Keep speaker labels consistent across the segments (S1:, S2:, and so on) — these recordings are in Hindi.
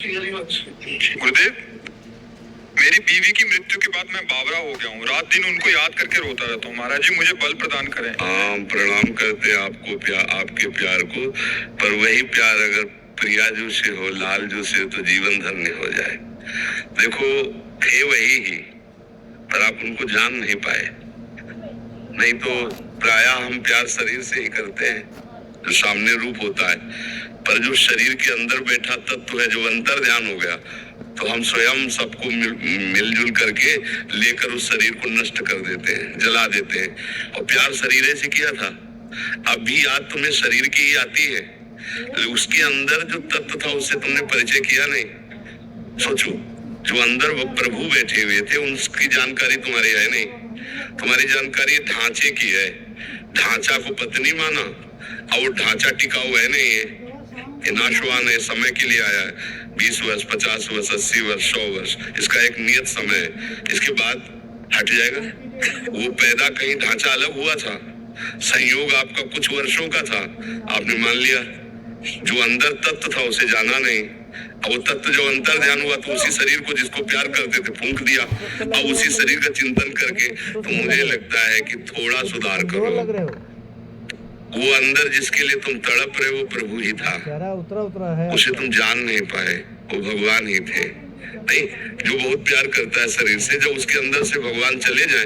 S1: गुरुदेव, मेरी बीवी की मृत्यु के बाद मैं बावरा हो गया हूँ। रात दिन उनको याद करके रोता रहता हूँ। महाराज जी मुझे बल प्रदान करें।
S2: हम प्रणाम करते आपको, आपके प्यार को। पर वही प्यार अगर प्रिया जो से हो, लाल जो से, तो जीवन धन्य हो जाए। देखो, थे वही ही, पर आप उनको जान नहीं पाए। नहीं तो प्रायः हम प्यार शरीर से ही करते हैं, जो सामने रूप होता है। पर जो शरीर के अंदर बैठा तत्व है, जो अंतर ध्यान हो गया, तो हम स्वयं सबको मिलजुल करके लेकर उस शरीर को नष्ट कर देते हैं, जला देते हैं। और प्यार शरीर से किया था। अब भी याद तुम्हें शरीर की ही आती है, उसके अंदर जो तत्व था उससे तुमने परिचय किया नहीं। सोचो, जो अंदर वो प्रभु बैठे हुए थे, उसकी जानकारी तुम्हारी है नहीं। तुम्हारी जानकारी ढांचे की है। ढांचा को पत्नी माना, और वो ढांचा टिकाऊ है नहीं है, ये नाशवान है, समय के लिए आया है। 20 वर्ष, 50 वर्ष, 80 वर्ष, 100 वर्ष, इसका एक नियत समय है। इसके बाद हट जाएगा। वो पैदा कहीं ढांचा अलग हुआ था, संयोग आपका कुछ वर्षों का था, आपने मान लिया। जो अंदर तत्व था उसे जाना नहीं। अब वो तत्व जो अंतर ध्यान हुआ, तो उसी शरीर को जिसको प्यार करते थे फूंक दिया। अब उसी शरीर का चिंतन करके तो मुझे लगता है कि थोड़ा सुधार करो। वो अंदर जिसके लिए तुम तड़प रहे, वो प्रभु ही था।
S3: उतरा है।
S2: उसे तुम जान नहीं पाए, वो भगवान ही थे। नहीं, जो बहुत प्यार करता है शरीर से, जब उसके अंदर से भगवान चले जाए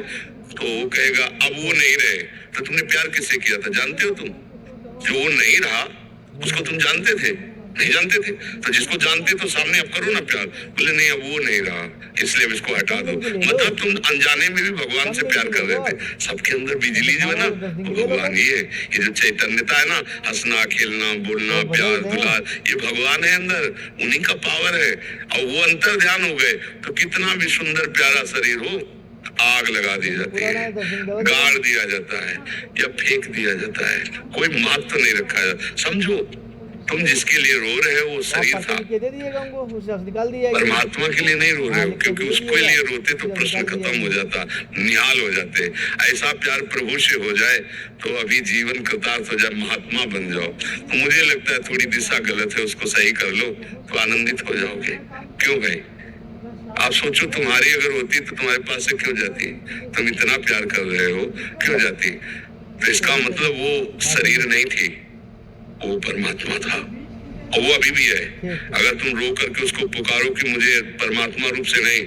S2: तो वो कहेगा अब वो नहीं रहे। तो तुमने प्यार किससे किया था जानते हो तुम? जो वो नहीं रहा उसको तुम जानते थे? नहीं जानते थे। तो जिसको जानते तो सामने अब करो ना प्यार। बोले नहीं, अब वो नहीं रहा, इसलिए इसको हटा दो। मतलब तुम अनजाने में भी भगवान से प्यार कर रहे थे। सबके अंदर बिजली जो है ना, वो भगवान ही है। ये जो चैतन्यता है ना, हंसना, खेलना, बोलना, प्यार, दुलार, ये भगवान है अंदर, उन्हीं का पावर है। और वो अंतर ध्यान हो गए तो कितना भी सुंदर प्यारा शरीर हो, आग लगा दी जाती है, गाड़ दिया जाता है, या फेंक दिया जाता है। कोई महत्व नहीं रखा जाता। समझो, तुम जिसके लिए रो रहे हो वो शरीर था, परमात्मा के लिए नहीं रो रहे हो, क्योंकि उसके लिए रोते तो प्रश्न खत्म हो जाता, निहाल हो जाते। ऐसा प्यार प्रभु से हो जाए तो अभी जीवन कृतार्थ हो जाए, महात्मा बन जाओ। तो मुझे लगता है थोड़ी दिशा गलत है, उसको सही कर लो तो आनंदित हो जाओगे। क्यों भाई? आप सोचो, तुम्हारी अगर होती तो तुम्हारे पास से क्यों जाती? तुम इतना प्यार कर रहे हो, क्यों जाती? तो इसका मतलब वो शरीर नहीं थी, वो परमात्मा था, और वो अभी भी है। अगर तुम रो करके उसको पुकारो कि मुझे परमात्मा रूप से नहीं,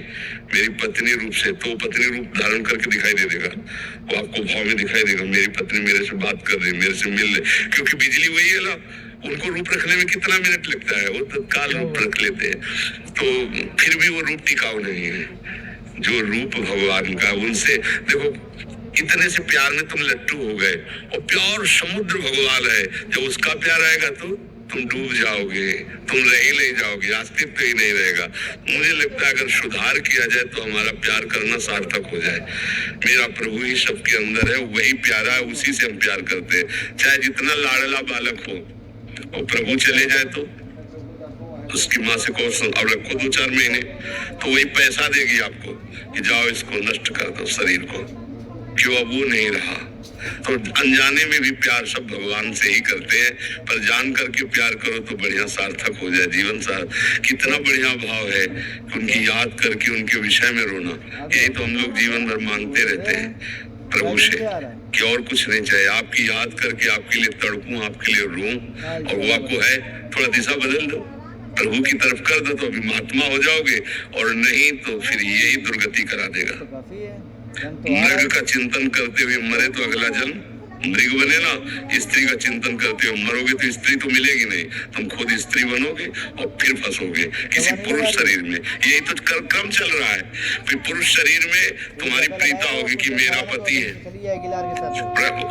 S2: मेरी पत्नी रूप से, तो पत्नी रूप धारण करके दिखाई दे देगा। वो आपको भाव में दिखाई देगा, मेरी पत्नी मेरे से बात कर रही है, मेरे से मिल रही। क्योंकि बिजली वही है ना, उनको रूप रखने में कितना मिनट लगता है, वो तत्काल रूप रख लेते हैं। तो फिर भी वो रूप टिकाऊ नहीं है। जो रूप भगवान का, उनसे देखो, इतने से प्यार में तुम लट्टू हो गए, और प्यार समुद्र भगवान है। जब उसका प्यार आएगा तो तुम डूब जाओगे, तुम रह ही नहीं जाओगे, अस्तित्व ही नहीं रहेगा। मुझे लगता है अगर सुधार किया जाए तो हमारा प्यार करना सार्थक हो जाए। मेरा प्रभु ही सबके अंदर है, वही प्यारा है, उसी से हम प्यार करते हैं। चाहे जितना लाडला बालक हो, और प्रभु चले जाए तो उसकी माँ से कहो अब रखो 2-4 महीने, तो वही पैसा देगी आपको कि जाओ इसको नष्ट कर दो शरीर को। क्यों? अब वो नहीं रहा। तो अनजाने में भी प्यार सब भगवान से ही करते हैं, पर जान करके प्यार करो तो बढ़िया सार्थक हो जाए जीवन। कितना बढ़िया भाव है कि उनकी याद करके उनके विषय में रोना। यही तो हम लोग जीवन भर मांगते रहते हैं प्रभु से कि और कुछ नहीं चाहिए। आपकी याद करके आपके लिए तड़पूं, आपके लिए रोऊं, और वो आपको है। थोड़ा दिशा बदल दो, प्रभु की तरफ कर दो, तो अभी महात्मा हो जाओगे, और नहीं तो फिर यही दुर्गति करा देगा। मृग का चिंतन करते हुए मरे तो अगला जन्म मृग बने ना। स्त्री का चिंतन करते हुए मरोगे तो स्त्री तो मिलेगी नहीं, तुम खुद स्त्री बनोगे और फिर फंसोगे किसी पुरुष शरीर में। यही तो क्रम चल रहा है। फिर पुरुष शरीर में तुम्हारी प्रीता होगी कि मेरा पति है।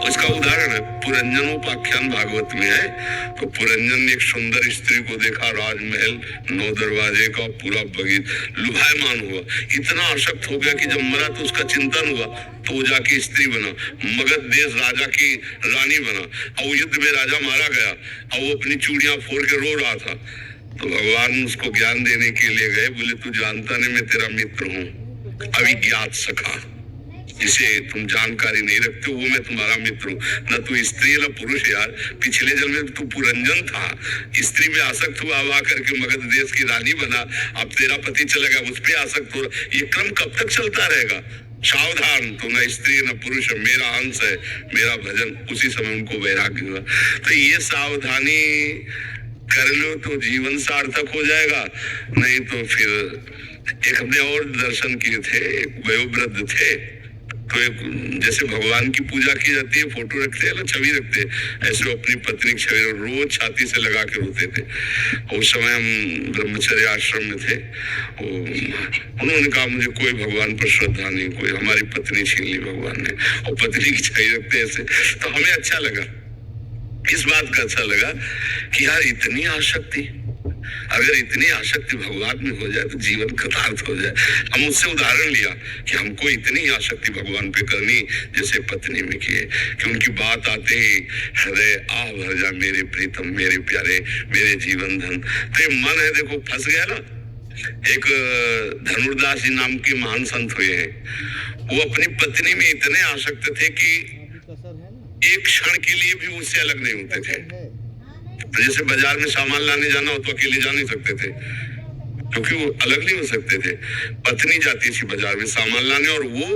S2: इसका उदाहरण है, पुरंजनोपाख्यान भागवत में है। तो पुरंजन ने एक सुंदर स्त्री को देखा, राजमहल 9 दरवाजे का, पूरा बगीचा, लुभायमान हुआ, इतना आसक्त हो गया कि जब मरा तो उसका चिंतन हुआ, तो वो जाके स्त्री बना, मगध देश राजा की रानी बना, और वो युद्ध में राजा मारा गया, और वो अपनी चूड़ियां फोड़ के रो रहा था। तो भगवान उसको ज्ञान देने के लिए गए, बोले तू जानता नहीं मैं तेरा मित्र हूँ, अविज्ञात सखा। जिसे तुम जानकारी नहीं रखते हो, वो मैं तुम्हारा मित्र हूँ। न तू स्त्री न पुरुष यार, पिछले जन्म में तू पुरंजन था, स्त्री में आसक्त हुआ, अब आकर के मगध देश की रानी बना, अब तेरा पति चला गया, उस पर आसक्त हो रहा। ये क्रम कब तक चलता रहेगा? सावधान, तू न स्त्री न पुरुष, मेरा अंश है, मेरा भजन। उसी समय उनको वैराग्य हुआ। तो ये सावधानी कर लो तो जीवन सार्थक हो जाएगा, नहीं तो फिर एक हमने और दर्शन किए थे, एक वयोवृद्ध थे, तो एक जैसे भगवान की पूजा की जाती है, फोटो रखते हैं ना, छवि रखते हैं, ऐसे वो अपनी पत्नी की छवि रोज छाती से लगा के रोते थे। उस समय हम ब्रह्मचर्य आश्रम में थे। उन्होंने कहा मुझे कोई भगवान पर श्रद्धा नहीं, कोई, हमारी पत्नी छीन ली भगवान ने, और पत्नी की छवि रखते ऐसे। तो हमें अच्छा लगा, इस बात का अच्छा लगा कि यार इतनी आसक्ति, अगर इतनी आसक्ति भगवान में हो जाए तो जीवन कृतार्थ हो जाए। हम उससे उदाहरण लिया कि हमको इतनी आसक्ति भगवान पे करनी जैसे पत्नी में किए कि उनकी बात आते ही हृदय आह भर जा, मेरे प्रीतम, मेरे प्यारे, मेरे जीवन धन। तो ये मन है देखो फंस गया ना। एक धनुर्दास जी नाम के महान संत हुए हैं, वो अपनी पत्नी में इतने आसक्त थे कि एक क्षण के लिए भी उससे अलग नहीं होते थे। जैसे बाजार में सामान लाने जाना हो तो अकेले जा नहीं सकते थे, क्योंकि वो अलग नहीं हो सकते थे। पत्नी जाती थी बाजार में सामान लाने, और वो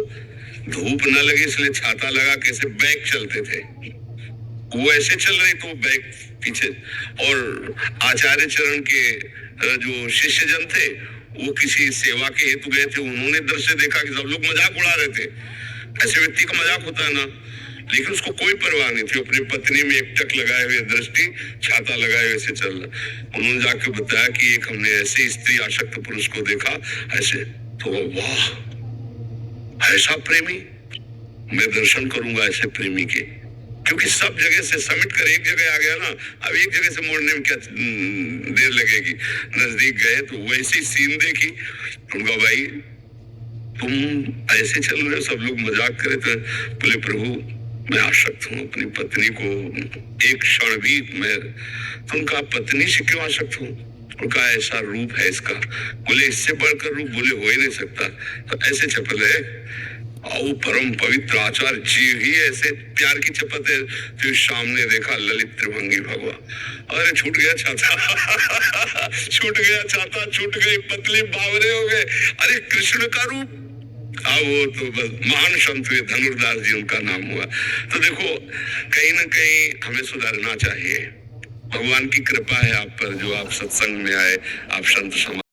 S2: धूप न लगे इसलिए छाता लगा के ऐसे बैग चलते थे। वो ऐसे चल रही तो बैग पीछे। और आचार्य चरण के जो शिष्य जन थे, वो किसी सेवा के हेतु गए थे, उन्होंने दृश्य देखा कि सब लोग मजाक उड़ा रहे थे। ऐसे व्यक्ति का मजाक होता है ना, लेकिन उसको कोई परवाह नहीं थी, अपनी पत्नी में एकटक लगाए हुए दृष्टि, छाता लगाए हुए ऐसे चल रहा। उन्होंने जाके बताया कि एक हमने ऐसे स्त्री आसक्त पुरुष को देखा ऐसे, तो वाह, ऐसा प्रेमी, मैं दर्शन करूंगा ऐसे प्रेमी के। क्योंकि सब जगह से समेट कर एक जगह आ गया ना, अब एक जगह से मोड़ने में क्या देर लगेगी। नजदीक गए तो वैसी सीन देखी, उनका भाई तुम ऐसे चल रहे हो, सब लोग मजाक करे थे। बोले प्रभु मैं आसक्त हूँ अपनी पत्नी को, एक क्षण भी मैं। तो उनका पत्नी से क्यों आसक्त हूँ? उनका ऐसा रूप है इसका। बोले इससे बढ़कर रूप बोले हो ही नहीं सकता। तो ऐसे चपल है, और परम पवित्र आचार्य जी ही ऐसे प्यार की चपत है। तो सामने देखा ललित त्रिभंगी भगवा, अरे छूट गया छाता छूट गया छाता, छूट गई पतली, बावरे हो गए। अरे कृष्ण का रूप, वो तो बस महान संत हुए, धनुर्दास जी उनका नाम हुआ। तो देखो कहीं ना कहीं हमें सुधरना चाहिए। भगवान की कृपा है आप पर, जो आप सत्संग में आए, आप संत समाज